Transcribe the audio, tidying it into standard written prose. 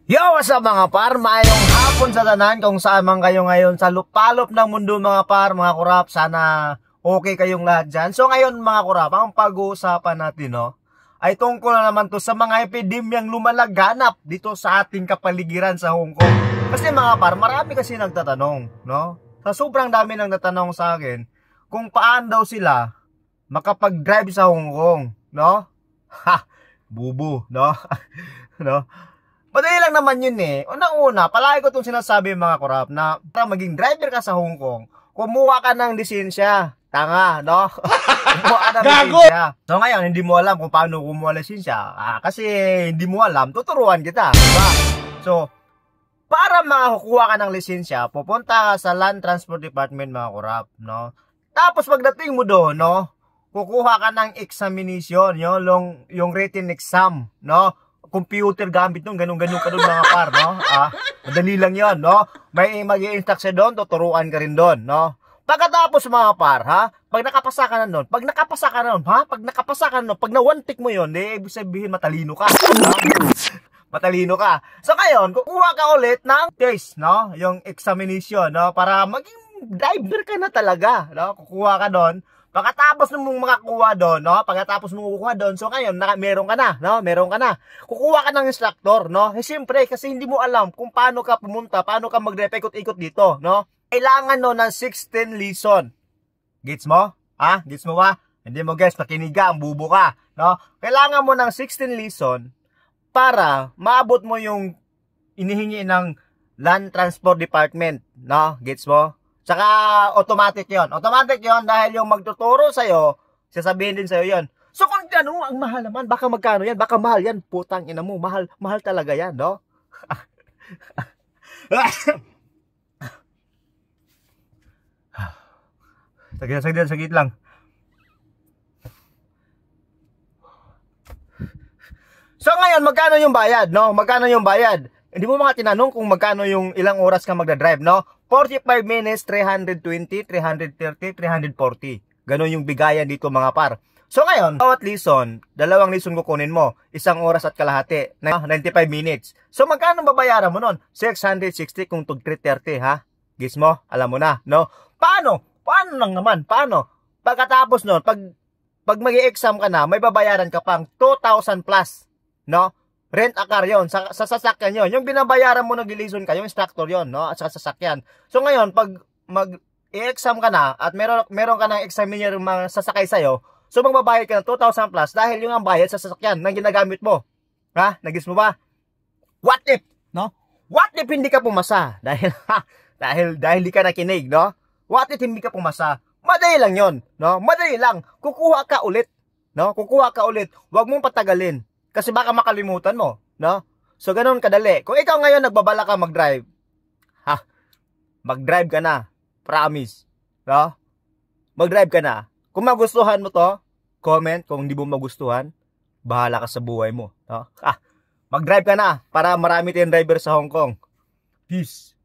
Yo, what's up mga par? Maayong hapon sa tanan kung saan man kayo ngayon sa lupalop ng mundo mga par, mga kurap. Sana okay kayong lahat dyan. So ngayon mga kurap, ang pag-uusapan natin ay tungkol na naman to sa mga epidemyang lumalaganap dito sa ating kapaligiran sa Hong Kong. Kasi mga par, marami kasi nagtatanong, sa sobrang dami nang natanong sa akin kung paano daw sila makapag-drive sa Hong Kong, Ha, bubu, no? Madali lang naman yun eh. Una-una, palagi ko itong sinasabi mga kurap na para maging driver ka sa Hong Kong, kumuha ka ng lisensya. Tanga, kumuha ka ng lisensya. So ngayon, hindi mo alam kung paano kumuha ng lisensya. Kasi hindi mo alam, tuturuan kita. Diba? So, para makakuha ka ng lisensya, pupunta ka sa Land Transport Department mga kurap. Tapos pagdating mo doon, kukuha ka ng examination, yung written exam, computer gamit nung ganun ka doon mga par, madali lang yon, may mag-i-instruct siya doon, tuturuan ka rin doon, pagkatapos mga par, pag nakapasa ka na doon, pag na one tick mo yon, ibig sabihin matalino ka, matalino ka. So ngayon, kukuha ka ulit ng test, yung examination, para maging driver ka na talaga, kukuha ka doon. Pagkatapos mong makakuha doon, so ngayon, meron ka na. Kukuha ka ng instructor, siyempre, kasi hindi mo alam kung paano ka pumunta, paano ka magre-ikot-ikot dito, Kailangan ng 16 lesson. Gets mo? Gets mo ba? Hindi mo guys, nakiniga, ang bubo ka, Kailangan mo ng 16 lesson para maabot mo yung inihingi ng Land Transport Department, Gets mo? Tsaka automatic yon dahil yung magtuturo sa'yo, sasabihin din sa'yo yon. So kung ang mahal naman, baka magkano yan? Baka mahal yan, putang ina mo, mahal talaga yan, Saglit lang. So ngayon, magkano yung bayad, Magkano yung bayad? Hindi mo mga tinanong kung magkano yung ilang oras ka magdadrive, 45 minutes, 320, 330, 340. Ganon yung bigayan dito mga par. So ngayon, bawat lesson, 2 lesson kukunin mo. 1 oras at kalahati, 95 minutes. So magkano babayaran mo nun? 660 kung tug 330, Gis mo? Alam mo na, Paano? Paano lang naman? Paano? Pagkatapos nun, pag mag-i-exam ka na, may babayaran ka pang 2,000 plus, Rent a car yun, sa sasakyan yun. Yung binabayaran mo nag-lison ka, yung instructor yun, at sa sasakyan. So ngayon, pag mag-i-exam ka na, at meron ka ng examiner mga sasakay sa'yo, so magbabayad ka ng 2,000 plus dahil yung ang bayad sa sasakyan na ginagamit mo. Nagis mo ba? What if, What if hindi ka pumasa? Dahil di ka nakinig, What if hindi ka pumasa? Madali lang yun, Madali lang. Kukuha ka ulit, Huwag mong patagalin. Kasi baka makalimutan mo, So, ganun kadali. Kung ikaw ngayon nagbabala ka mag-drive, mag-drive ka na. Promise. Mag-drive ka na. Kung magustuhan mo to, comment. Kung hindi mo magustuhan, bahala ka sa buhay mo, Mag-drive ka na para marami tayong driver sa Hong Kong. Peace.